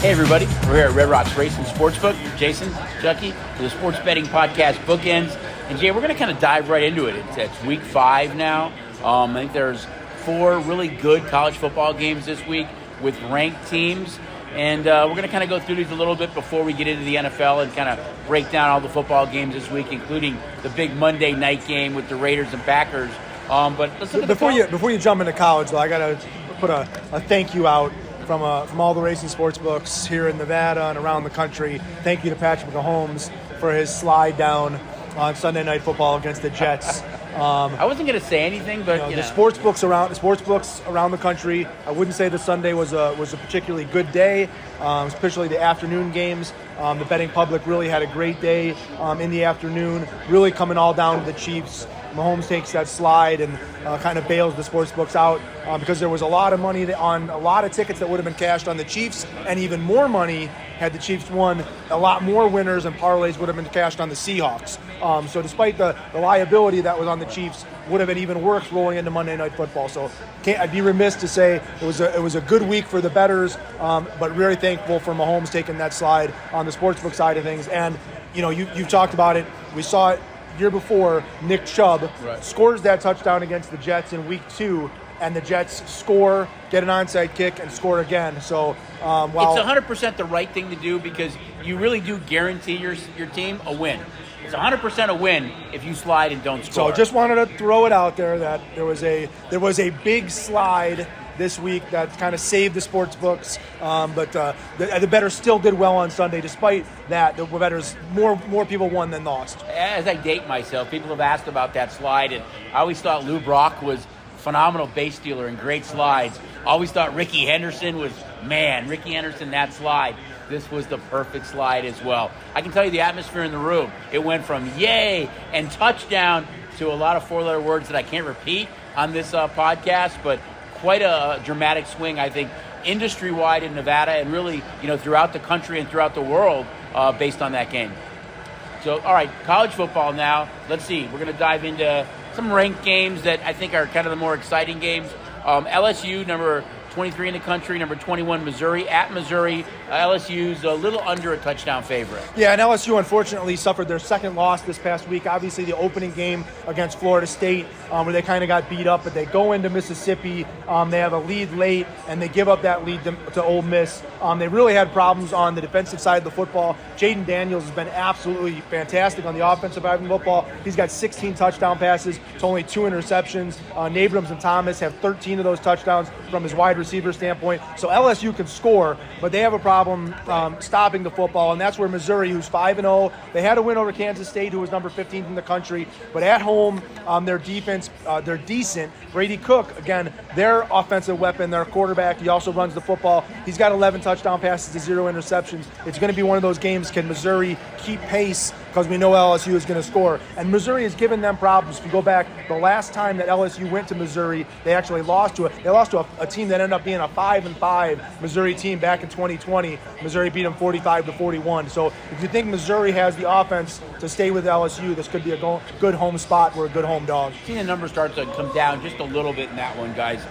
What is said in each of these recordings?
Hey everybody, we're here at Red Rocks Racing Sportsbook. Jason, Chucky, for the sports betting podcast Bookends. And Jay, we're going to kind of dive right into it. It's week 5 now. I think there's 4 really good college football games this week with ranked teams. And we're going to kind of go through these a little bit before we get into the NFL and kind of break down all the football games this week, including the big Monday night game with the Raiders and Packers. But let's look at before you jump into college, though, I got to put a thank you out from all the racing sports books here in Nevada and around the country. Thank you to Patrick Mahomes for his slide down on Sunday Night Football against the Jets. I wasn't going to say anything, but the sports books around the country. I wouldn't say the Sunday was a particularly good day, especially the afternoon games. The betting public really had a great day in the afternoon, really coming all down to the Chiefs. Mahomes takes that slide and kind of bails the sports books out because there was a lot of money on a lot of tickets that would have been cashed on the Chiefs, and even more money had the Chiefs won. A lot more winners and parlays would have been cashed on the Seahawks. So despite the liability that was on the Chiefs, would have been even worse rolling into Monday Night Football. So I'd be remiss to say it was a good week for the bettors, but very thankful for Mahomes taking that slide on the sportsbook side of things. And you've talked about it. We saw it year before. Nick Chubb scores that touchdown against the Jets in week 2, and the Jets score, get an onside kick, and score again. So it's 100% the right thing to do because you really do guarantee your team a win. It's 100% a win if you slide and don't score. So just wanted to throw it out there that there was a big slide this week that kind of saved the sports books, but the bettors still did well on Sunday. Despite that, the bettors more people won than lost. As I date myself, people have asked about that slide, and I always thought Lou Brock was phenomenal base stealer and great slides. Always thought Ricky Henderson that slide. This was the perfect slide as well. I can tell you the atmosphere in the room. It went from yay and touchdown to a lot of 4-letter words that I can't repeat on this podcast, but quite a dramatic swing, I think, industry-wide in Nevada and really, throughout the country and throughout the world based on that game. So, all right, college football now. Let's see. We're going to dive into some ranked games that I think are kind of the more exciting games. LSU, number 23 in the country, number 21, Missouri. At Missouri, LSU's a little under a touchdown favorite. Yeah, and LSU unfortunately suffered their second loss this past week. Obviously, the opening game against Florida State, where they kind of got beat up, but they go into Mississippi. They have a lead late, and they give up that lead to Ole Miss. They really had problems on the defensive side of the football. Jaden Daniels has been absolutely fantastic on the offensive side of the football. He's got 16 touchdown passes to only 2 interceptions. Abrams and Thomas have 13 of those touchdowns from his wide receiver standpoint. So LSU can score, but they have a problem stopping the football, and that's where Missouri, who's 5-0, they had a win over Kansas State, who was number 15 in the country, but at home, their defense, they're decent. Brady Cook, again, their offensive weapon, their quarterback, he also runs the football. He's got 11 touchdown passes to 0 interceptions. It's going to be one of those games, can Missouri keep pace, because we know LSU is going to score. And Missouri has given them problems. If you go back, the last time that LSU went to Missouri, they actually lost to a team that ended up being a 5-5 Missouri team back in 2020. Missouri beat them 45-41. So if you think Missouri has the offense to stay with LSU, this could be a good home spot. We're a good home dog. Seeing the numbers start to come down just a little bit in that one, guys.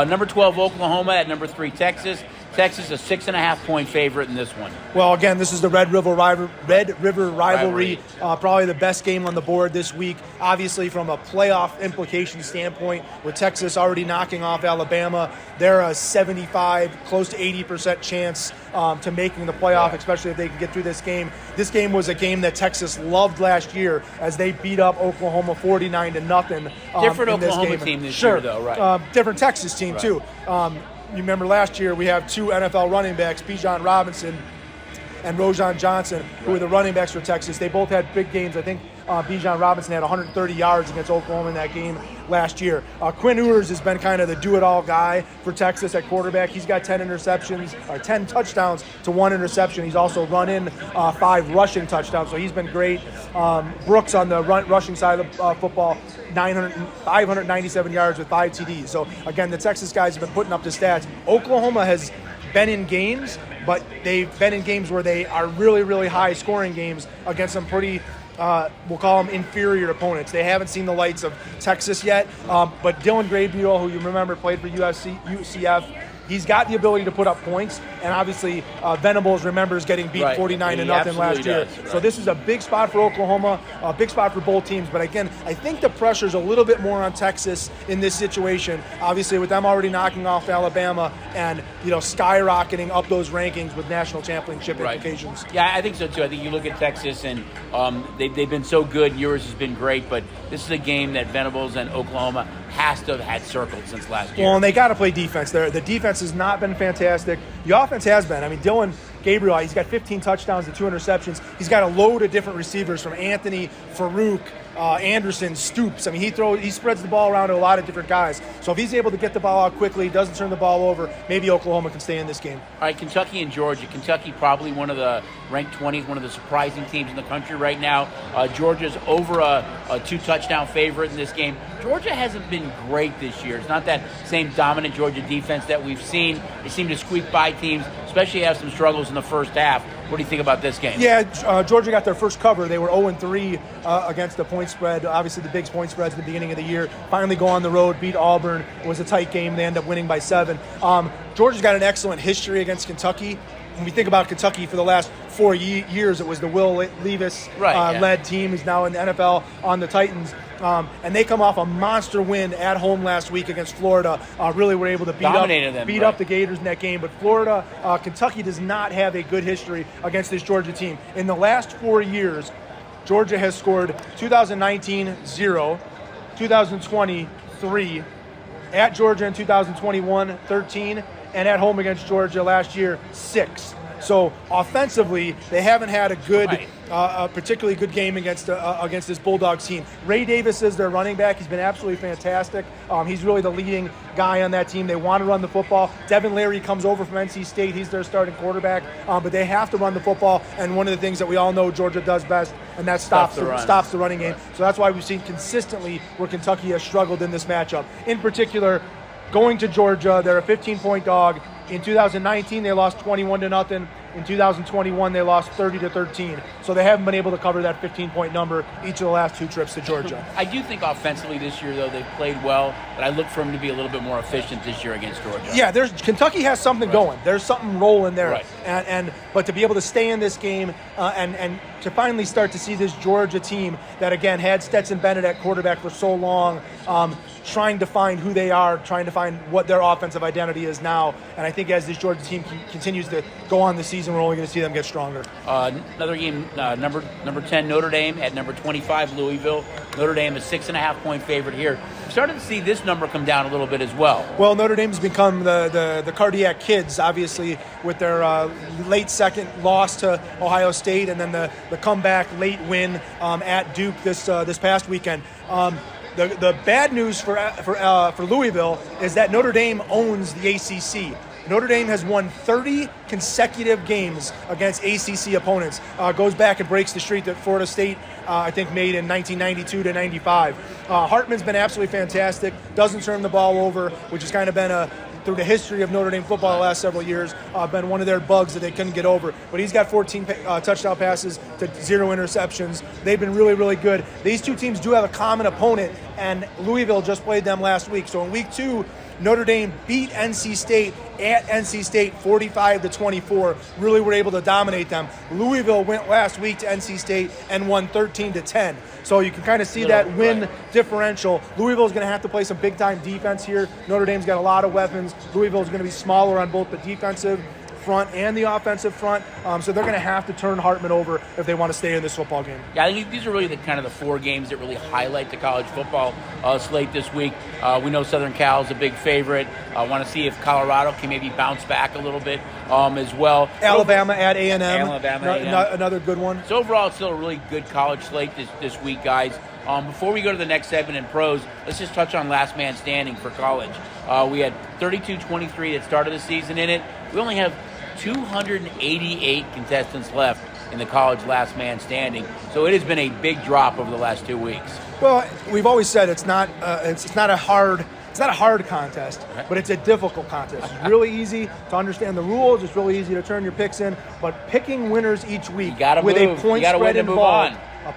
Number 12, Oklahoma. At number 3, Texas. Texas, a 6.5-point favorite in this one. Well, again, this is the Red River rivalry. Probably the best game on the board this week. Obviously, from a playoff implication standpoint, with Texas already knocking off Alabama, they're a 75, close to 80% chance to making the playoff, especially if they can get through this game. This game was a game that Texas loved last year as they beat up Oklahoma 49-0. Different Oklahoma team this year, though, right? Different Texas team, too. You remember last year we have 2 NFL running backs, Bijan Robinson and Roschon Johnson, who were the running backs for Texas. They both had big games. I think Bijan Robinson had 130 yards against Oklahoma in that game last year. Quinn Ewers has been kind of the do-it-all guy for Texas at quarterback. He's got 10 touchdowns to 1 interception. He's also run in 5 rushing touchdowns, so he's been great. Brooks on the rushing side of the football, 597 yards with 5 TDs. So, again, the Texas guys have been putting up the stats. Oklahoma has been in games, but they've been in games where they are really, really high-scoring games against some pretty we'll call them inferior opponents. They haven't seen the lights of Texas yet, but Dylan Gabriel, who you remember played for UCF, He's got the ability to put up points, and obviously Venables remembers getting beat 49-0 last year. Does, right. So this is a big spot for Oklahoma, a big spot for both teams. But again, I think the pressure's a little bit more on Texas in this situation. Obviously, with them already knocking off Alabama and skyrocketing up those rankings with national championship implications. Yeah, I think so too. I think you look at Texas, and they've been so good. Yours has been great, but this is a game that Venables and Oklahoma has to have had circled since last year. Well, and they got to play defense there. The defense has not been fantastic. The offense has been. I mean, Dylan Gabriel, he's got 15 touchdowns and 2 interceptions. He's got a load of different receivers from Anthony, Farouk, Anderson, Stoops. I mean, he spreads the ball around to a lot of different guys. So if he's able to get the ball out quickly, doesn't turn the ball over, maybe Oklahoma can stay in this game. All right, Kentucky and Georgia. Kentucky probably one of the ranked 20s, one of the surprising teams in the country right now. Georgia's over a 2-touchdown favorite in this game. Georgia hasn't been great this year. It's not that same dominant Georgia defense that we've seen. They seem to squeak by teams, especially have some struggles in the first half. What do you think about this game? Yeah, Georgia got their first cover. They were 0-3 against the point spread. Obviously, the big point spreads at the beginning of the year. Finally go on the road, beat Auburn. It was a tight game. They end up winning by 7. Georgia's got an excellent history against Kentucky. When we think about Kentucky for the last 4 years, it was the Will Levis led team who's now in the NFL on the Titans. And they come off a monster win at home last week against Florida. Really were able to beat up the Gators in that game. But Kentucky does not have a good history against this Georgia team. In the last 4 years, Georgia has scored 2019, 0, 2020, 3, at Georgia in 2021, 13, and at home against Georgia last year, 6. So offensively, they haven't had a good, particularly good game against this Bulldogs team. Ray Davis is their running back. He's been absolutely fantastic. He's really the leading guy on that team. They want to run the football. Devin Leary comes over from NC State. He's their starting quarterback. But they have to run the football. And one of the things that we all know Georgia does best, and that stops the running game. So that's why we've seen consistently where Kentucky has struggled in this matchup. In particular, going to Georgia, they're a 15-point dog. In 2019, they lost 21-0. In 2021, they lost 30-13. So they haven't been able to cover that 15-point number each of the last 2 trips to Georgia. I do think offensively this year, though, they've played well, but I look for them to be a little bit more efficient this year against Georgia. Yeah, Kentucky has something going. There's something rolling there. Right. But to be able to stay in this game and to finally start to see this Georgia team that, again, had Stetson Bennett at quarterback for so long, trying to find who they are, trying to find what their offensive identity is now. And I think as this Georgia team continues to go on the season, we're only going to see them get stronger. Another game, number 10, Notre Dame, at number 25, Louisville. Notre Dame is 6.5-point favorite here. We've started to see this number come down a little bit as well. Well, Notre Dame's become the cardiac kids, obviously, with their late second loss to Ohio State and then the comeback late win at Duke this past weekend. The bad news for Louisville is that Notre Dame owns the ACC. Notre Dame has won 30 consecutive games against ACC opponents. Goes back and breaks the streak that Florida State, I think, made in 1992-95. Hartman's been absolutely fantastic. Doesn't turn the ball over, which has kind of been through the history of Notre Dame football the last several years, been one of their bugs that they couldn't get over. But he's got 14 touchdown passes to 0 interceptions. They've been really, really good. These two teams do have a common opponent, and Louisville just played them last week. So in week 2, Notre Dame beat NC State at NC State 45-24. Really were able to dominate them. Louisville went last week to NC State and won 13-10. So you can kind of see that win differential. Louisville's going to have to play some big-time defense here. Notre Dame's got a lot of weapons. Louisville's going to be smaller on both the defensive front and the offensive front, so they're going to have to turn Hartman over if they want to stay in this football game. Yeah, I think these are really the kind of the 4 games that really highlight the college football slate this week. We know Southern Cal is a big favorite. I want to see if Colorado can maybe bounce back a little bit as well. Alabama at A&M. Another good one. So overall, it's still a really good college slate this week, guys. Before we go to the next segment in pros, let's just touch on last man standing for college. We had 32-23 that started the season in it. We only have 288 contestants left in the college last man standing. So it has been a big drop over the last 2 weeks. Well, we've always said it's not a hard contest, but it's a difficult contest. It's really easy to understand the rules. It's really easy to turn your picks in. But picking winners each week with a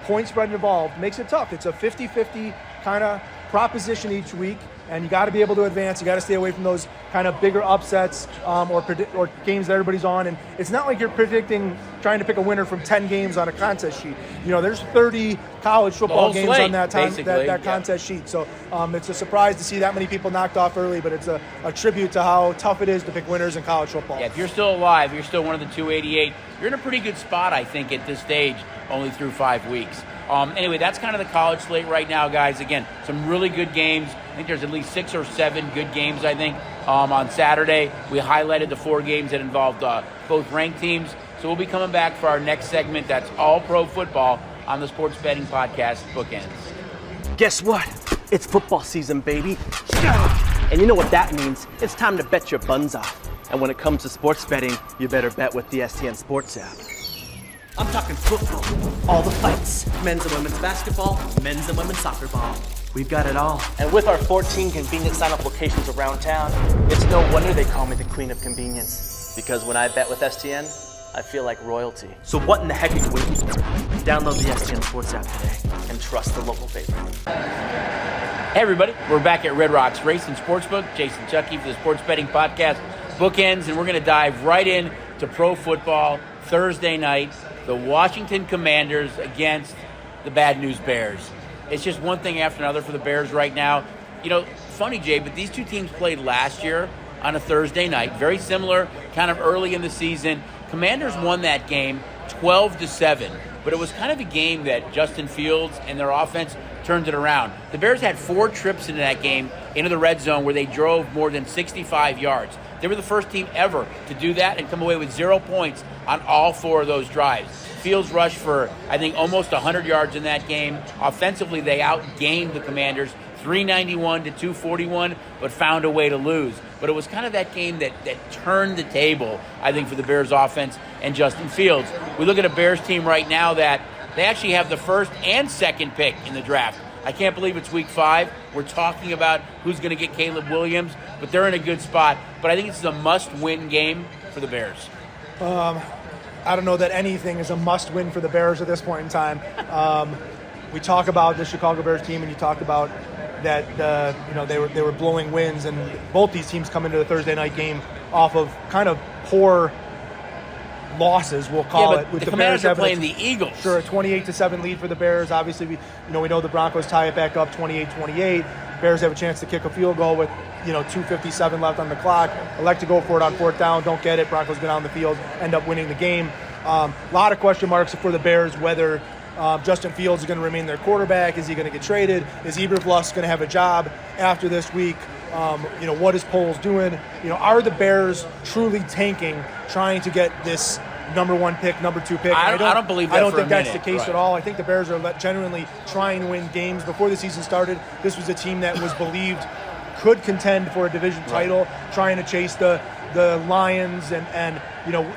point spread involved makes it tough. It's a 50-50 kind of proposition each week, and you got to be able to advance. You got to stay away from those kind of bigger upsets or games that everybody's on. And it's not like you're trying to pick a winner from 10 games on a contest sheet. There's 30 college football games slate, on that contest sheet. So it's a surprise to see that many people knocked off early, but it's a tribute to how tough it is to pick winners in college football. Yeah, if you're still alive, you're still one of the 288, you're in a pretty good spot, I think, at this stage, only through 5 weeks. Anyway, that's kind of the college slate right now, guys. Again, some really good games. I think there's at least 6 or 7 good games, I think. On Saturday, we highlighted the 4 games that involved both ranked teams. So we'll be coming back for our next segment. That's all pro football on the Sports Betting Podcast, Bookends. Guess what? It's football season, baby. And you know what that means. It's time to bet your buns off. And when it comes to sports betting, you better bet with the STN Sports app. I'm talking football, all the fights, men's and women's basketball, men's and women's soccer ball. We've got it all. And with our 14 convenient sign-up locations around town, it's no wonder they call me the Queen of Convenience. Because when I bet with STN, I feel like royalty. So what in the heck are you waiting for? Download the STN Sports app today and trust the local favorite. Hey everybody, we're back at Red Rocks Racing Sportsbook. Jason Chucky for the Sports Betting Podcast, Bookends, and we're going to dive right in to pro football Thursday night. The Washington Commanders against the Bad News Bears. It's just one thing after another for the Bears right now. Funny, Jay, but these two teams played last year on a Thursday night. Very similar, kind of early in the season. Commanders won that game 12-7, but it was kind of a game that Justin Fields and their offense turned it around. The Bears had 4 trips into that game, into the red zone, where they drove more than 65 yards. They were the first team ever to do that and come away with 0 points on all 4 of those drives. Fields rushed for, I think, almost 100 yards in that game. Offensively, they outgained the Commanders 391-241, but found a way to lose. But it was kind of that game that turned the table, I think, for the Bears offense and Justin Fields. We look at a Bears team right now that they actually have the first and second pick in the draft. I can't believe it's week 5. We're talking about who's going to get Caleb Williams, but they're in a good spot. But I think this is a must-win game for the Bears. I don't know that anything is a must-win for the Bears at this point in time. We talk about the Chicago Bears team, and you talk about that they were blowing wins, and both these teams come into the Thursday night game off of kind of poor losses, we'll call it. With the Commanders are playing the Eagles. Sure, a 28-7 lead for the Bears. Obviously, we know the Broncos tie it back up 28-28. Bears have a chance to kick a field goal with 2:57 left on the clock. Elect to go for it on 4th down. Don't get it. Broncos go down the field, end up winning the game. A lot of question marks for the Bears whether Justin Fields is going to remain their quarterback. Is he going to get traded? Is Eberflus going to have a job after this week? What is Poles doing? Are the Bears truly tanking, trying to get this number 1 pick, number 2 pick? I don't believe that. I don't for think a that's minute. the case Right. at all. I think the Bears are genuinely trying to win games. Before the season started, this was a team that was believed could contend for a division title, trying to chase the Lions, and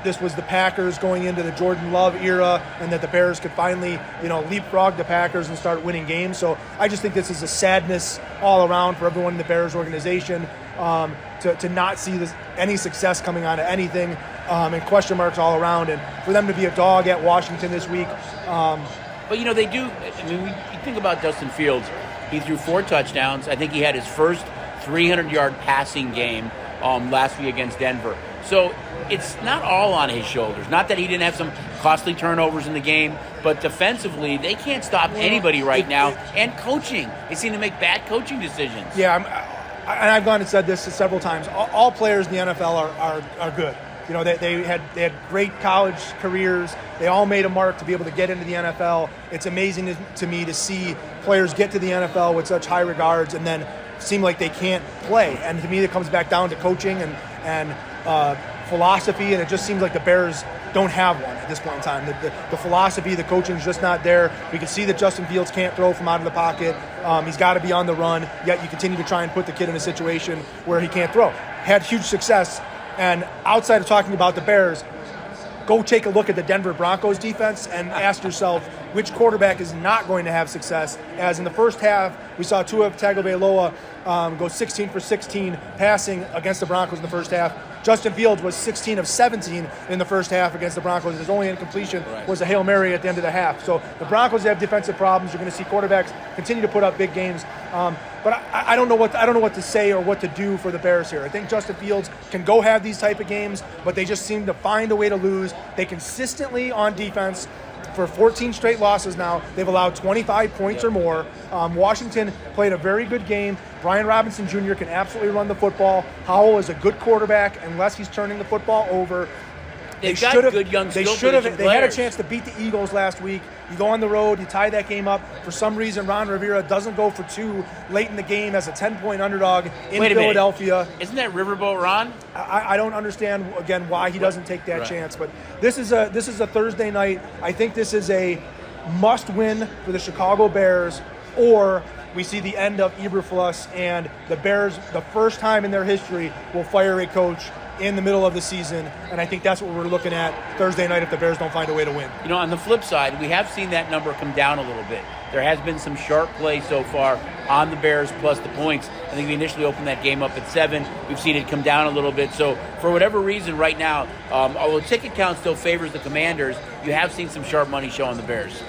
this was the Packers going into the Jordan Love era, and that the Bears could finally leapfrog the Packers and start winning games. So I just think this is a sadness all around for everyone in the Bears organization to not see any success coming out of anything, and question marks all around, and for them to be a dog at Washington this week. But they do. I mean, you think about Justin Fields. He threw 4 touchdowns. I think he had his first 300-yard passing game last week against Denver. So it's not all on his shoulders. Not that he didn't have some costly turnovers in the game, but defensively, they can't stop anybody right now. And coaching, they seem to make bad coaching decisions. Yeah, and I've gone and said this several times. All players in the NFL are good. They had great college careers. They all made a mark to be able to get into the NFL. It's amazing to me to see players get to the NFL with such high regards and then seem like they can't play. And to me, it comes back down to coaching and philosophy, and it just seems like the Bears don't have one at this point in time. The philosophy, the coaching is just not there. We can see that Justin Fields can't throw from out of the pocket. He's got to be on the run, yet you continue to try and put the kid in a situation where he can't throw. Had huge success, and outside of talking about the Bears, go take a look at the Denver Broncos defense and ask yourself, which quarterback is not going to have success. As in the first half, we saw Tua Tagovailoa go 16 for 16 passing against the Broncos in the first half. Justin Fields was 16 of 17 in the first half against the Broncos. His only incompletion was a Hail Mary at the end of the half. So the Broncos have defensive problems. You're going to see quarterbacks continue to put up big games. But I don't know what to say or what to do for the Bears here. I think Justin Fields can go have these type of games, but they just seem to find a way to lose. They consistently on defense, for 14 straight losses now, they've allowed 25 points or more. Washington played a very good game. Brian Robinson Jr. can absolutely run the football. Howell is a good quarterback unless he's turning the football over. They've got good young skill position They had a players. chance to beat the Eagles last week. You go on the road, you tie that game up. For some reason, Ron Rivera doesn't go for two late in the game as a 10-point underdog in Philadelphia. Isn't that Riverboat Ron? I don't understand, again, why he doesn't take that chance. But this is a Thursday night. I think this is a must-win for the Chicago Bears, or we see the end of Eberflus, and the Bears, the first time in their history, will fire a coach in the middle of the season, and I think that's what we're looking at Thursday night if the Bears don't find a way to win. You know, on the flip side, we have seen that number come down a little bit. There has been some sharp play so far on the Bears plus the points. I think we initially opened that game up at 7. We've seen it come down a little bit. So for whatever reason right now, although ticket count still favors the Commanders, you have seen some sharp money show on the Bears.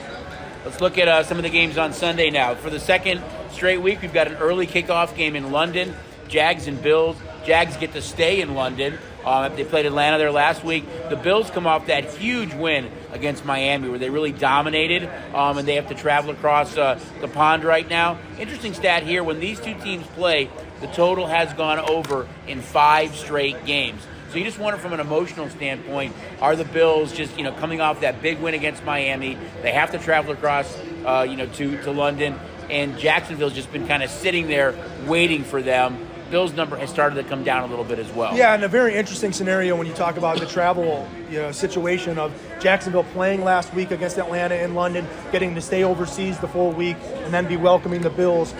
Let's look at some of the games on Sunday now. For the second straight week, we've got an early kickoff game in London, Jags and Bills. Jags get to stay in London. They played Atlanta there last week. The Bills come off that huge win against Miami where they really dominated, and they have to travel across the pond right now. Interesting stat here, when these two teams play, the total has gone over in 5 straight games. So you just wonder from an emotional standpoint, are the Bills just, coming off that big win against Miami? They have to travel across, to London, and Jacksonville's just been kind of sitting there waiting for them. Bills number has started to come down a little bit as well. Yeah, and a very interesting scenario when you talk about the travel situation of Jacksonville playing last week against Atlanta in London, getting to stay overseas the full week, and then be welcoming the Bills.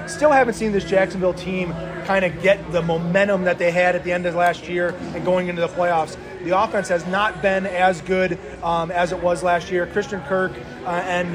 Still haven't seen this Jacksonville team kind of get the momentum that they had at the end of last year and going into the playoffs. The offense has not been as good as it was last year. Christian Kirk and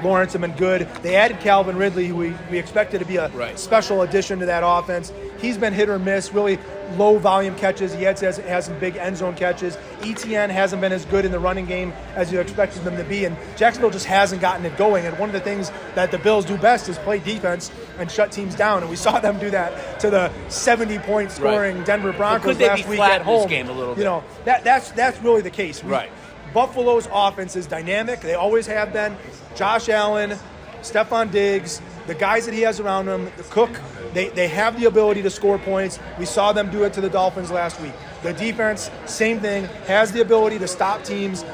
Lawrence have been good. They added Calvin Ridley, who we expected to be a special addition to that offense. He's been hit or miss, really low volume catches. He has some big end zone catches. ETN hasn't been as good in the running game as you expected them to be, and Jacksonville just hasn't gotten it going. And one of the things that the Bills do best is play defense and shut teams down, and we saw them do that to the 70-point scoring Denver Broncos last week at home. This game a little bit? That's really the case. Right. Buffalo's offense is dynamic. They always have been. Josh Allen, Stephon Diggs, the guys that he has around him, the Cook, they have the ability to score points. We saw them do it to the Dolphins last week. The defense, same thing, has the ability to stop teams.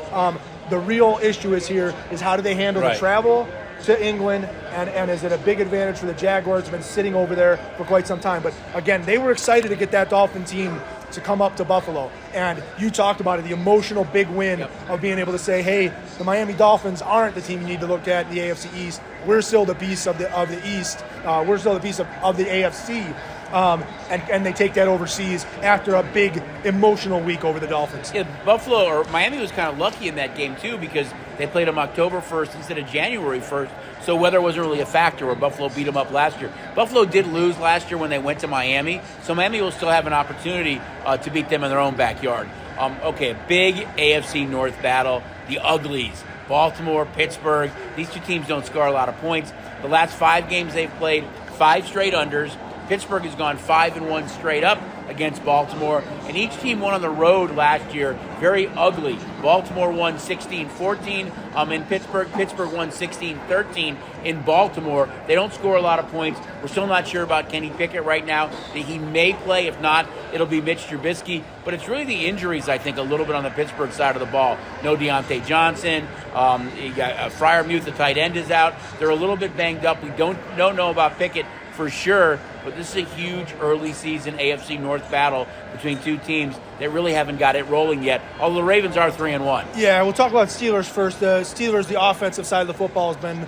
The real issue is how do they handle the travel to England, and is it a big advantage for the Jaguars? Have been sitting over there for quite some time. But again, they were excited to get that Dolphin team to come up to Buffalo. And you talked about it, the emotional big win of being able to say, hey, the Miami Dolphins aren't the team you need to look at in the AFC East. We're still the beasts of the East. We're still the beasts of the AFC. And they take that overseas after a big emotional week over the Dolphins. Yeah, Buffalo or Miami was kind of lucky in that game too because they played them October 1st instead of January 1st, so weather wasn't really a factor where Buffalo beat them up last year. Buffalo did lose last year when they went to Miami, so Miami will still have an opportunity to beat them in their own backyard. A big AFC North battle, the Uglies. Baltimore, Pittsburgh, these two teams don't score a lot of points. The last 5 games they've played, 5 straight unders. Pittsburgh has gone 5-1 straight up against Baltimore, and each team won on the road last year. Very ugly. Baltimore won 16-14 in Pittsburgh. Pittsburgh won 16-13 in Baltimore. They don't score a lot of points. We're still not sure about Kenny Pickett right now. He may play. If not, it'll be Mitch Trubisky. But it's really the injuries, I think, a little bit on the Pittsburgh side of the ball. No Deontay Johnson. You got Freiermuth, the tight end, is out. They're a little bit banged up. We don't know about Pickett for sure, but this is a huge early season AFC North battle between two teams that really haven't got it rolling yet, although the Ravens are 3-1. Yeah, we'll talk about Steelers first. The Steelers, the offensive side of the football has been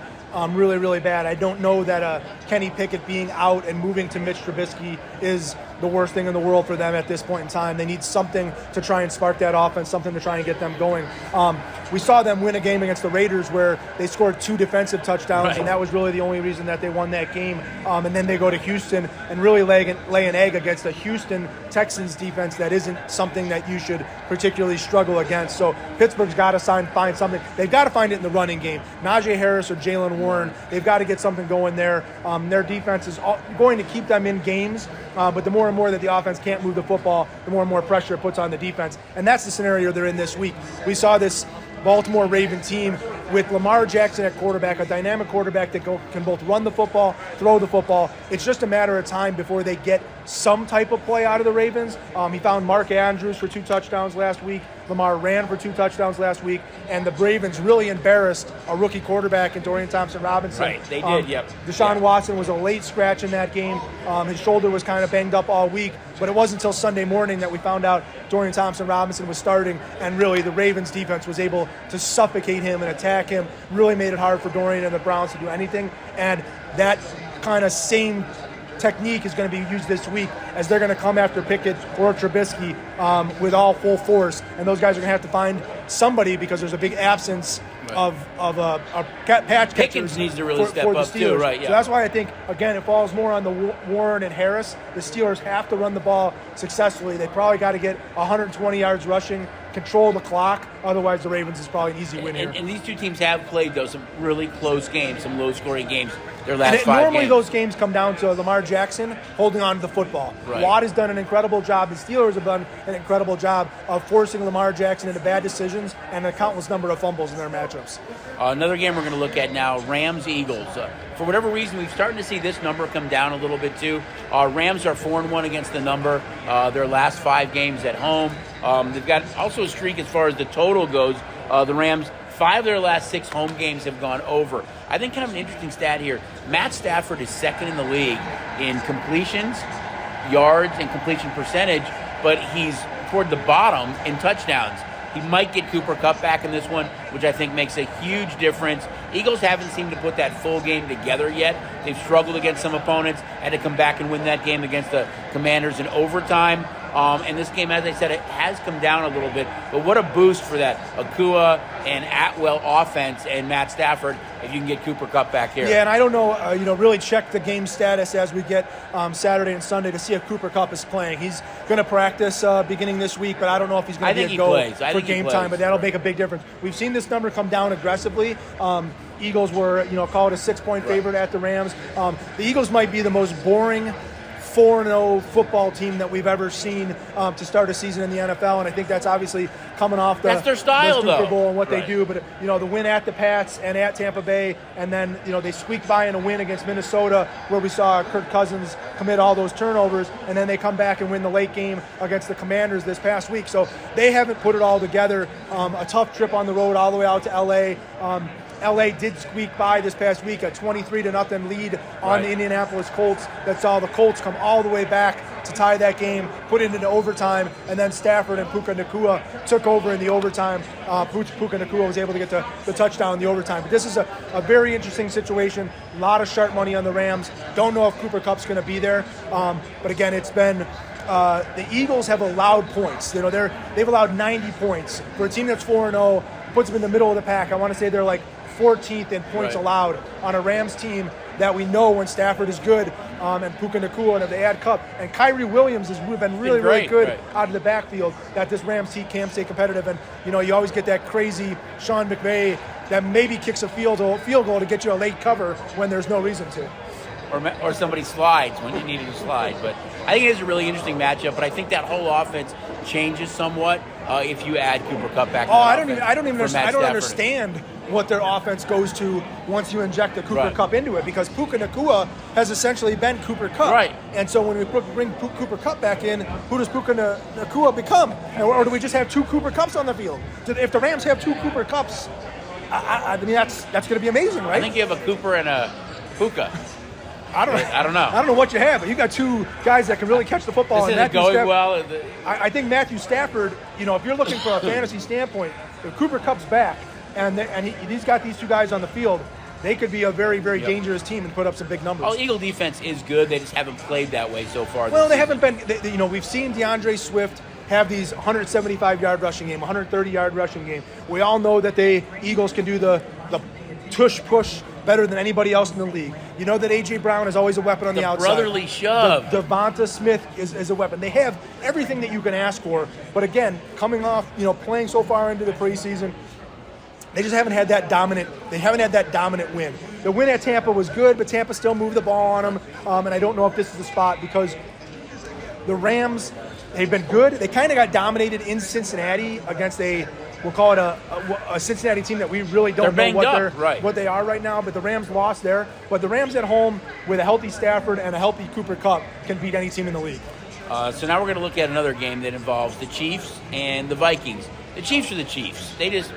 really, really bad. I don't know that Kenny Pickett being out and moving to Mitch Trubisky is the worst thing in the world for them at this point in time. They need something to try and spark that offense, something to try and get them going. we saw them win a game against the Raiders where they scored 2 defensive touchdowns, right. and that was really the only reason that they won that game. And then they go to Houston and really lay an egg against the Houston Texans defense that isn't something that you should particularly struggle against. So Pittsburgh's got to find something. They've got to find it in the running game. Najee Harris or Jalen Warren, they've got to get something going there. Their defense is going to keep them in games, but the more and more that the offense can't move the football, the more and more pressure it puts on the defense. And that's the scenario they're in this week. We saw this Baltimore Raven team with Lamar Jackson at quarterback, a dynamic quarterback that can both run the football, throw the football. It's just a matter of time before they get some type of play out of the Ravens. He found Mark Andrews for 2 touchdowns last week. Lamar ran for 2 touchdowns last week. And the Ravens really embarrassed a rookie quarterback in Dorian Thompson-Robinson. Right, they did, yep. Deshaun Watson was a late scratch in that game. His shoulder was kind of banged up all week. But it wasn't until Sunday morning that we found out Dorian Thompson-Robinson was starting. And really, the Ravens defense was able to suffocate him and attack him. Really made it hard for Dorian and the Browns to do anything. And that kind of same technique is going to be used this week as they're going to come after Pickett or Trubisky with all full force, and those guys are going to have to find somebody because there's a big absence of patch catchers. Pickens needs to really step up too, right? Yeah. So that's why I think, again, it falls more on the Warren and Harris. The Steelers have to run the ball successfully. They probably got to get 120 yards rushing, control the clock. Otherwise, the Ravens is probably an easy win here. And these two teams have played, though, some really close games, some low-scoring games. Their last 5 normally games. Those games come down to Lamar Jackson holding on to the football. Right. Watt has done an incredible job. The Steelers have done an incredible job of forcing Lamar Jackson into bad decisions and a countless number of fumbles in their matchups. Another game we're going to look at now, Rams-Eagles. For whatever reason, we've started to see this number come down a little bit too. Rams are 4-1 against the number. Their last 5 games at home. They've got also a streak as far as the total goes. The Rams, 5 of their last 6 home games have gone over. I think kind of an interesting stat here. Matt Stafford is second in the league in completions, yards, and completion percentage, but he's toward the bottom in touchdowns. He might get Cooper Kupp back in this one, which I think makes a huge difference. Eagles haven't seemed to put that full game together yet. They've struggled against some opponents, had to come back and win that game against the Commanders in overtime. And this game, as I said, it has come down a little bit. But what a boost for that Akua and Atwell offense and Matt Stafford if you can get Cooper Kupp back here. Yeah, and I don't know, really check the game status as we get Saturday and Sunday to see if Cooper Kupp is playing. He's going to practice beginning this week, but I don't know if he's going to be a go for game time, but that'll make a big difference. We've seen this number come down aggressively. Eagles were, call it a 6-point favorite at the Rams. The Eagles might be the most boring 4-0 football team that we've ever seen to start a season in the NFL, and I think that's obviously coming off that's their style, the Super Bowl though. and what they do. But the win at the Pats and at Tampa Bay, and then they squeaked by in a win against Minnesota where we saw Kirk Cousins commit all those turnovers, and then they come back and win the late game against the Commanders this past week. So they haven't put it all together. A tough trip on the road all the way out to LA. LA did squeak by this past week, a 23-0 lead on the Indianapolis Colts that saw the Colts come all the way back to tie that game, put it into overtime, and then Stafford and Puka Nacua took over in the overtime. Puka Nacua was able to get the touchdown in the overtime. But this is a very interesting situation. A lot of sharp money on the Rams. Don't know if Cooper Kupp's going to be there. But again, it's been the Eagles have allowed points. They've allowed 90 points. For a team that's 4-0, puts them in the middle of the pack. I want to say they're like 14th in points allowed on a Rams team that we know when Stafford is good, and Puka Nacua, and if they add Kupp. And Kyrie Williams has been really good out of the backfield, that this Rams team can stay competitive. And, you always get that crazy Sean McVay that maybe kicks a field goal to get you a late cover when there's no reason to. Or somebody slides when you need to slide. But I think it is a really interesting matchup, but I think that whole offense changes somewhat if you add Cooper Kupp back. I don't understand what their offense goes to once you inject the Cooper Kupp into it, because Puka Nacua has essentially been Cooper Kupp. Right. And so when we bring Cooper Kupp back in, who does Puka Nacua become? Or do we just have 2 Cooper Kupps on the field? If the Rams have 2 Cooper Kupps, I mean, that's going to be amazing, right? I think you have a Cooper and a Puka. I don't know. I don't know what you have, but you got 2 guys that can really catch the football. This isn't going well. I think Matthew Stafford, if you're looking for a fantasy standpoint, if Cooper Kupp's back and he's got these 2 guys on the field, they could be a very, very dangerous team and put up some big numbers. Oh, Eagle defense is good. They just haven't played that way so far. Well, they haven't been. We've seen DeAndre Swift have these 175-yard rushing game, 130-yard rushing game. We all know that Eagles can do the tush push better than anybody else in the league. You know that A.J. Brown is always a weapon on the outside. Brotherly shove. Devonta Smith is a weapon. They have everything that you can ask for. But again, coming off, playing so far into the preseason, they just haven't had that dominant. They haven't had that dominant win. The win at Tampa was good, but Tampa still moved the ball on them. And I don't know if this is the spot because the Rams, they've been good. They kind of got dominated in Cincinnati against we'll call it a Cincinnati team that we really don't know what they are right now. But the Rams lost there. But the Rams at home with a healthy Stafford and a healthy Cooper Kupp can beat any team in the league. So now we're going to look at another game that involves the Chiefs and the Vikings. The Chiefs are the Chiefs. They just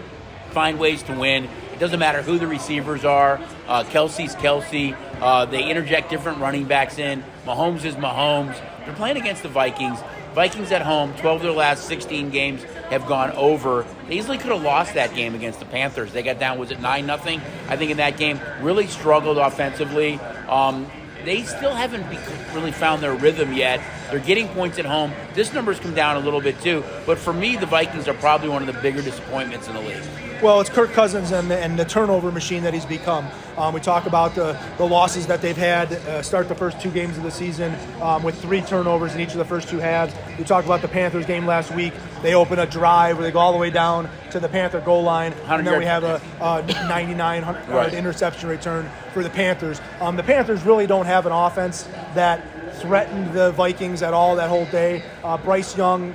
find ways to win. It doesn't matter who the receivers are. Kelsey's Kelsey. They interject different running backs in. Mahomes is Mahomes. They're playing against the Vikings. Vikings at home, 12 of their last 16 games have gone over. They easily could have lost that game against the Panthers. They got down, was it 9-0? I think in that game, really struggled offensively. They still haven't really found their rhythm yet. They're getting points at home. This number's come down a little bit too. But for me, the Vikings are probably one of the bigger disappointments in the league. Well, it's Kirk Cousins and the turnover machine that he's become. We talk about the losses that they've had start the first 2 games of the season with 3 turnovers in each of the first 2 halves. We talked about the Panthers game last week. They open a drive where they go all the way down to the Panther goal line, and then we have a 99-yard interception return for the Panthers. The Panthers really don't have an offense that threatened the Vikings at all that whole day. Bryce Young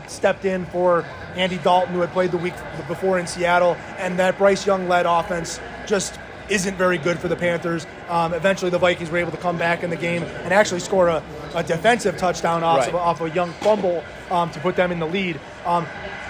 stepped in for Andy Dalton, who had played the week before in Seattle, and that Bryce Young-led offense just isn't very good for the Panthers. Eventually, the Vikings were able to come back in the game and actually score a defensive touchdown off a Young fumble to put them in the lead.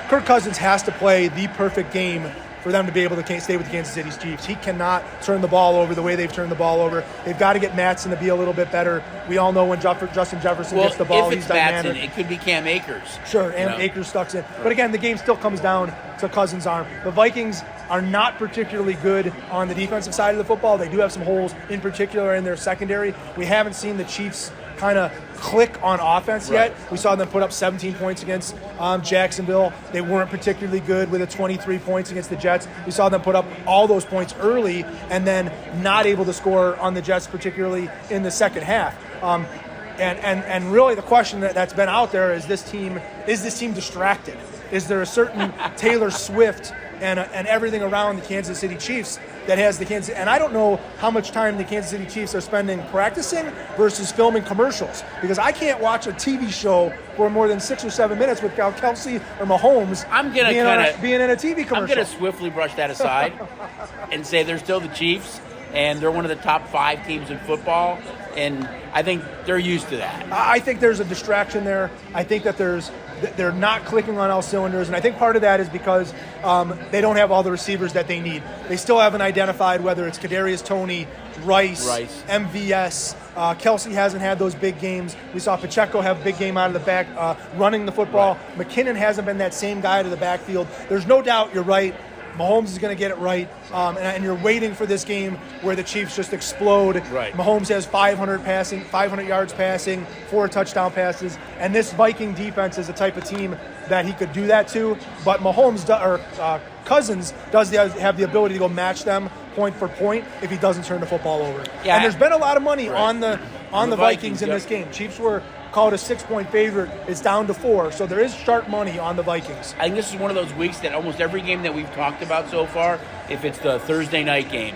Kirk Cousins has to play the perfect game for them to be able to stay with the Kansas City Chiefs. He cannot turn the ball over the way they've turned the ball over. They've got to get Matson to be a little bit better. We all know when Justin Jefferson gets the ball, he's dynamic. Matson, it could be Cam Akers. Sure, and Akers stuck in. But again, the game still comes down to Cousins' arm. The Vikings are not particularly good on the defensive side of the football. They do have some holes, in particular in their secondary. We haven't seen the Chiefs kind of click on offense yet. We saw them put up 17 points against Jacksonville. They weren't particularly good with 23 points against the Jets. We saw them put up all those points early and then not able to score on the Jets, particularly in the second half. And really the question that's been out there is this team distracted? Is there a certain Taylor Swift and everything around the Kansas City Chiefs that has the Kansas? And I don't know how much time the Kansas City Chiefs are spending practicing versus filming commercials, because I can't watch a TV show for more than 6 or 7 minutes without Kelsey or Mahomes being in a TV commercial. I'm going to swiftly brush that aside and say they're still the Chiefs, and they're one of the top 5 teams in football, and I think they're used to that. I think there's a distraction there. I think that they're not clicking on all cylinders, and I think part of that is because they don't have all the receivers that they need. They still haven't identified whether it's Kadarius Toney, Rice, MVS. Kelsey hasn't had those big games. We saw Pacheco have a big game out of the back running the football. Right. McKinnon hasn't been that same guy to the backfield. There's no doubt, you're right, Mahomes is going to get it right, and you're waiting for this game where the Chiefs just explode. Right. Mahomes has 500 yards passing, 4 touchdown passes, and this Viking defense is the type of team that he could do that to. But Cousins does have the ability to go match them point for point if he doesn't turn the football over. Yeah, and there's been a lot of money on the Vikings in this game. Chiefs were called a 6-point favorite. It's down to 4, so there is sharp money on the Vikings. I think this is one of those weeks that almost every game that we've talked about so far, if it's the Thursday night game,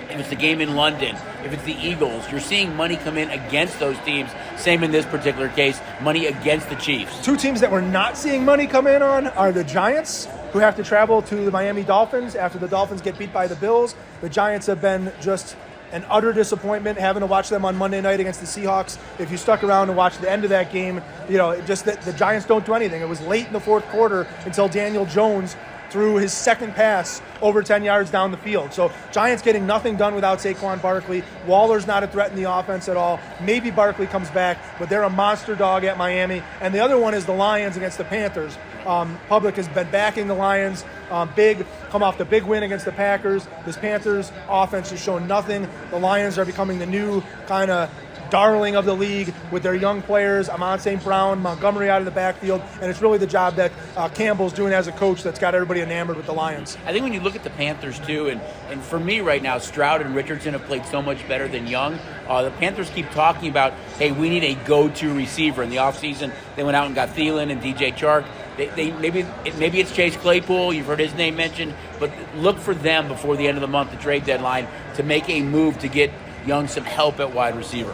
if it's the game in London, if it's the Eagles, you're seeing money come in against those teams. Same in this particular case, money against the Chiefs. 2 teams that we're not seeing money come in on are the Giants, who have to travel to the Miami Dolphins after the Dolphins get beat by the Bills. The Giants have been just an utter disappointment, having to watch them on Monday night against the Seahawks. If you stuck around and watched the end of that game, just that the Giants don't do anything. It was late in the fourth quarter until Daniel Jones threw his second pass over 10 yards down the field. So Giants getting nothing done without Saquon Barkley. Waller's not a threat in the offense at all. Maybe Barkley comes back, but they're a monster dog at Miami. And the other one is the Lions against the Panthers. Public has been backing the Lions. Come off the big win against the Packers. This Panthers offense has shown nothing. The Lions are becoming the new kind of darling of the league with their young players, Amon St. Brown, Montgomery out of the backfield, and it's really the job that Campbell's doing as a coach that's got everybody enamored with the Lions. I think when you look at the Panthers too, and for me right now, Stroud and Richardson have played so much better than Young. The Panthers keep talking about, hey, we need a go-to receiver. In the offseason, they went out and got Thielen and DJ Chark. Maybe it's Chase Claypool. You've heard his name mentioned, but look for them before the end of the month, the trade deadline, to make a move to get Young some help at wide receiver.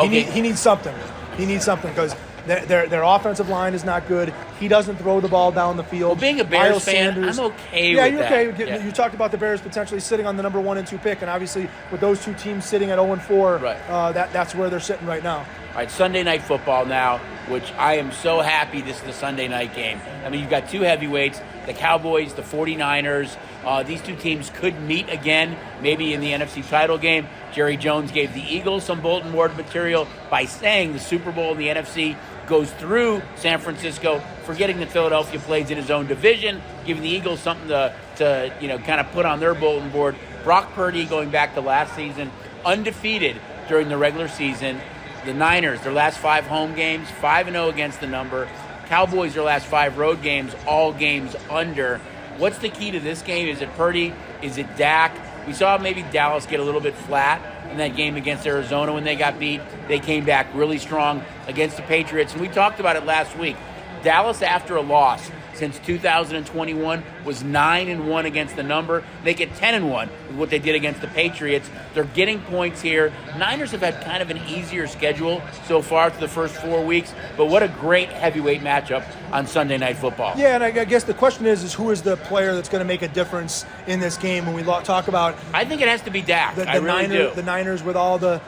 He needs something. He needs something because their offensive line is not good. He doesn't throw the ball down the field. Well, being a Bears Miles fan, Sanders, I'm okay yeah, with you're that. okay. Yeah. You talked about the Bears potentially sitting on the number 1 and 2 pick, and obviously with those two teams sitting at 0-4, Right. That's where they're sitting right now. All right, Sunday Night Football now, which I am so happy this is the Sunday night game. I mean, you've got two heavyweights, the Cowboys, the 49ers. These two teams could meet again, maybe in the NFC title game. Jerry Jones gave the Eagles some bulletin board material by saying the Super Bowl in the NFC goes through San Francisco, forgetting that Philadelphia plays in his own division, giving the Eagles something to kind of put on their bulletin board. Brock Purdy, going back to last season, undefeated during the regular season. The Niners, their last 5 home games, 5-0 against the number. Cowboys, their last 5 road games, all games under. What's the key to this game? Is it Purdy? Is it Dak? We saw maybe Dallas get a little bit flat in that game against Arizona when they got beat. They came back really strong against the Patriots. And we talked about it last week. Dallas, after a loss since 2021, was 9-1 against the number. They get 10-1 with what they did against the Patriots. They're getting points here. Niners have had kind of an easier schedule so far through the first 4 weeks, but what a great heavyweight matchup on Sunday Night Football. Yeah, and I guess the question is who is the player that's going to make a difference in this game when we talk about... I think it has to be Dak. I really do. The Niners with all the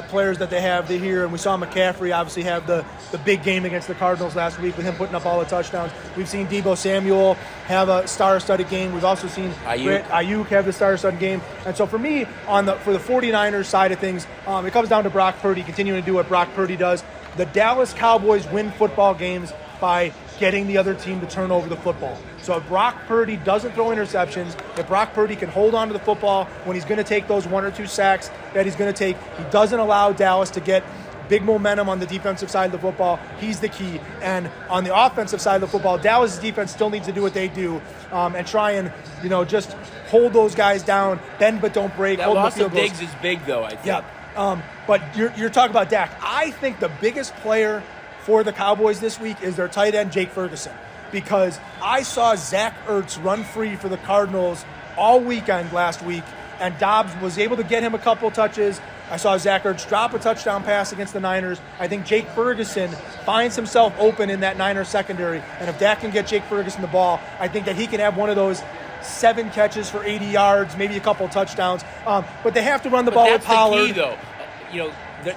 players that they have here, and we saw McCaffrey obviously have the big game against the Cardinals last week with him putting up all the touchdowns. We've seen Deebo Samuel have a star-studded game. We've also seen Ayuk have the star-studded game. And so for me, for the 49ers side of things, it comes down to Brock Purdy continuing to do what Brock Purdy does. The Dallas Cowboys win football games by getting the other team to turn over the football. So if Brock Purdy doesn't throw interceptions, if Brock Purdy can hold on to the football when he's going to take those 1 or 2 sacks that he's going to take, he doesn't allow Dallas to get big momentum on the defensive side of the football. He's the key. And on the offensive side of the football, Dallas' defense still needs to do what they do and try and, just hold those guys down, bend but don't break. That loss of Diggs is big, though, I think. Yeah. But you're talking about Dak. I think the biggest player for the Cowboys this week is their tight end, Jake Ferguson, because I saw Zach Ertz run free for the Cardinals all weekend last week, and Dobbs was able to get him a couple touches. I saw Zach Ertz drop a touchdown pass against the Niners. I think Jake Ferguson finds himself open in that Niners secondary, and if Dak can get Jake Ferguson the ball, I think that he can have one of those 7 catches for 80 yards, maybe a couple of touchdowns. But they have to run the ball with Pollard. That's the key, though.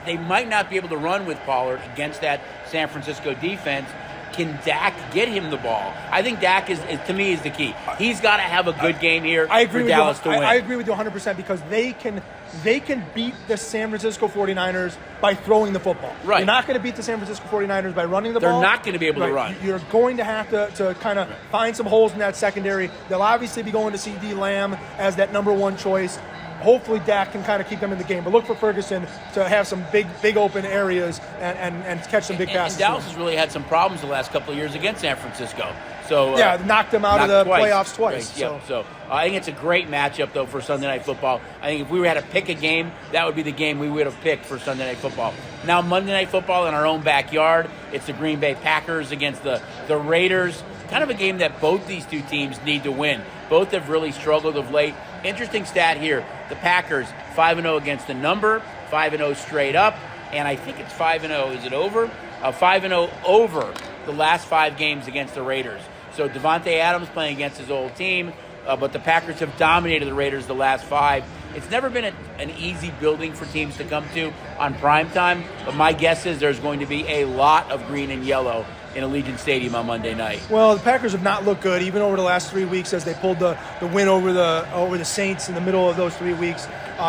They might not be able to run with Pollard against that San Francisco defense. Can Dak get him the ball? I think Dak is to me is the key. He's got to have a good game here for Dallas to win. I agree with you 100% because they can beat the San Francisco 49ers by throwing the football. Right. You're not going to beat the San Francisco 49ers by running the ball. ball. They're not going to be able to run. You're going to have to kind of find some holes in that secondary. They'll obviously be going to CD Lamb as that number 1 choice. Hopefully Dak can kind of keep them in the game. But look for Ferguson to have some big open areas and catch some big passes. And Dallas has really had some problems the last couple of years against San Francisco. So knocked them out of the playoffs twice. Right. Yep. So I think it's a great matchup, though, for Sunday Night Football. I think if we had to pick a game, that would be the game we would have picked for Sunday Night Football. Now Monday Night Football in our own backyard, it's the Green Bay Packers against the Raiders. Kind of a game that both these two teams need to win. Both have really struggled of late. Interesting stat here. The Packers, 5-0 against the number, 5-0 straight up, and I think it's 5-0. Is it over? 5-0 over the last 5 games against the Raiders. So Devontae Adams playing against his old team, but the Packers have dominated the Raiders the last 5. It's never been an easy building for teams to come to on primetime, but my guess is there's going to be a lot of green and yellow in Allegiant Stadium on Monday night. Well, the Packers have not looked good even over the last 3 weeks as they pulled the win over the Saints in the middle of those 3 weeks.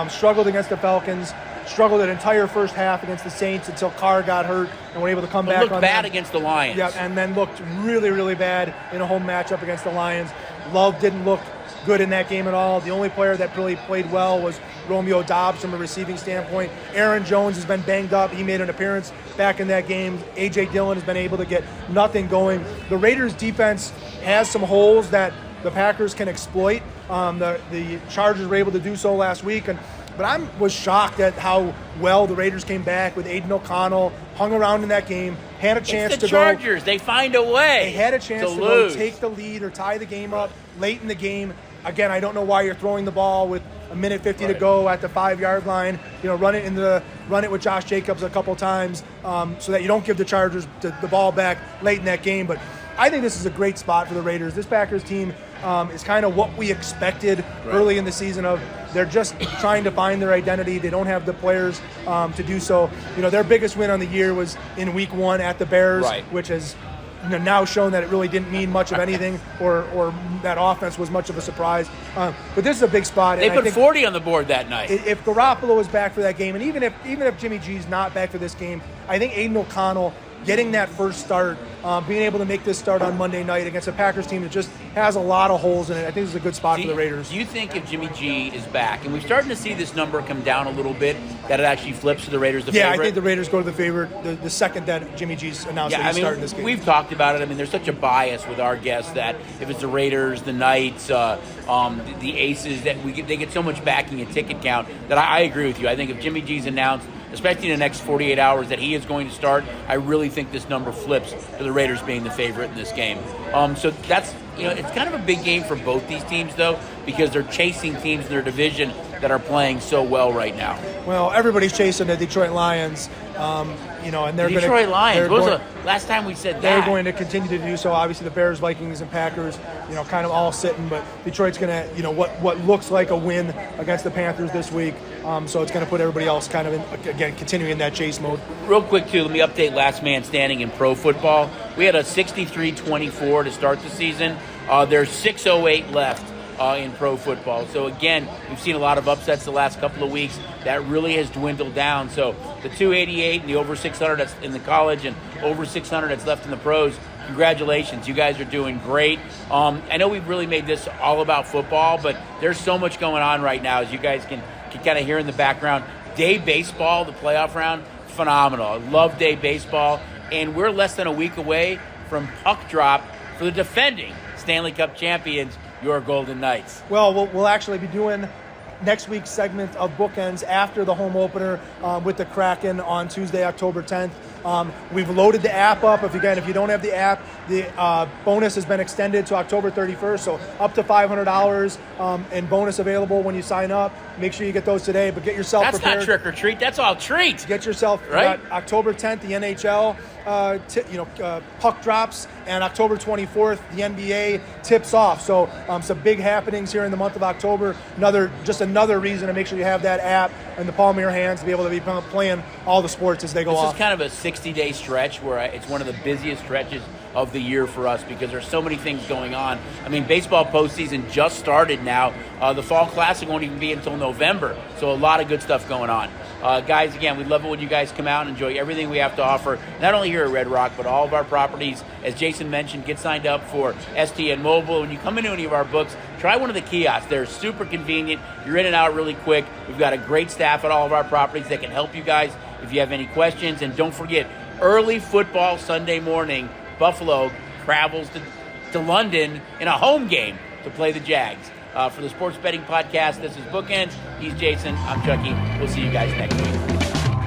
Struggled against the Falcons, struggled an entire first half against the Saints until Carr got hurt and were able to come back. Looked bad against the Lions. Yeah, and then looked really, really bad in a home matchup against the Lions. Love didn't look good in that game at all. The only player that really played well was Romeo Dobbs from a receiving standpoint. Aaron Jones has been banged up. He made an appearance back in that game. A.J. Dillon has been able to get nothing going. The Raiders' defense has some holes that the Packers can exploit. The Chargers were able to do so last week, but I was shocked at how well the Raiders came back with Aiden O'Connell, hung around in that game, had a chance to go. It's the Chargers. They find a way. They had a chance to go take the lead or tie the game up late in the game. Again, I don't know why you're throwing the ball with a minute 50 to go at the 5-yard line. Run it with Josh Jacobs a couple times so that you don't give the Chargers the ball back late in that game. But I think this is a great spot for the Raiders. This Packers team is kind of what we expected early in the season. They're just trying to find their identity. They don't have the players to do so. Their biggest win on the year was in Week 1 at the Bears, which has now shown that it really didn't mean much of anything, or that offense was much of a surprise. But this is a big spot. They put 40 on the board that night. If Garoppolo is back for that game, and even if Jimmy G's not back for this game, I think Aiden O'Connell getting that first start, being able to make this start on Monday night against a Packers team that just has a lot of holes in it, I think this is a good spot for the Raiders. Do you think if Jimmy G is back, and we're starting to see this number come down a little bit, that it actually flips to the Raiders the favorite? Yeah, I think the Raiders go to the favorite the second that Jimmy G's announced that he's starting this game. We've talked about it. There's such a bias with our guests that if it's the Raiders, the Knights, the Aces, that they get so much backing and ticket count that I agree with you. I think if Jimmy G's announced, especially in the next 48 hours, that he is going to start, I really think this number flips to the Raiders being the favorite in this game. So that's, it's kind of a big game for both these teams, though, because they're chasing teams in their division that are playing so well right now. Well, everybody's chasing the Detroit Lions, and they're Detroit Lions. What was the last time we said that? They're going to continue to do so. Obviously, the Bears, Vikings, and Packers, kind of all sitting, but Detroit's going to, what looks like a win against the Panthers this week. So it's going to put everybody else kind of again continuing in that chase mode. Real quick, too, let me update last man standing in pro football. We had a 63-24 to start the season. There's 6:08 left in pro football. So again, we've seen a lot of upsets the last couple of weeks. That really has dwindled down. So the 288 and the over 600 that's in the college and over 600 that's left in the pros, congratulations. You guys are doing great. I know we've really made this all about football, but there's so much going on right now, as you guys can kind of hear in the background. Day baseball, the playoff round, phenomenal. I love day baseball. And we're less than a week away from puck drop for the defending Stanley Cup champions, your Golden Knights. Well, we'll actually be doing next week's segment of Bookends after the home opener with the Kraken on Tuesday, October 10th. We've loaded the app up. If you don't have the app, the bonus has been extended to October 31st, so up to $500 and bonus available when you sign up. Make sure you get those today, but get yourself prepared. That's not trick or treat. That's all treat. Get yourself right. October 10th, the NHL puck drops, and October 24th, the NBA tips off. So some big happenings here in the month of October. Another reason to make sure you have that app in the palm of your hands to be able to be playing all the sports as they go off. This is kind of a 60-day stretch where it's one of the busiest stretches of the year for us because there's so many things going on. Baseball postseason just started now. The Fall Classic won't even be until November, so a lot of good stuff going on. Guys, again, we love it when you guys come out and enjoy everything we have to offer, not only here at Red Rock, but all of our properties. As Jason mentioned, get signed up for STN Mobile. When you come into any of our books, try one of the kiosks. They're super convenient. You're in and out really quick. We've got a great staff at all of our properties that can help you guys if you have any questions. And don't forget, early football Sunday morning, Buffalo travels to London in a home game to play the Jags. For the Sports Betting Podcast, this is Bookends. He's Jason. I'm Chucky. We'll see you guys next week.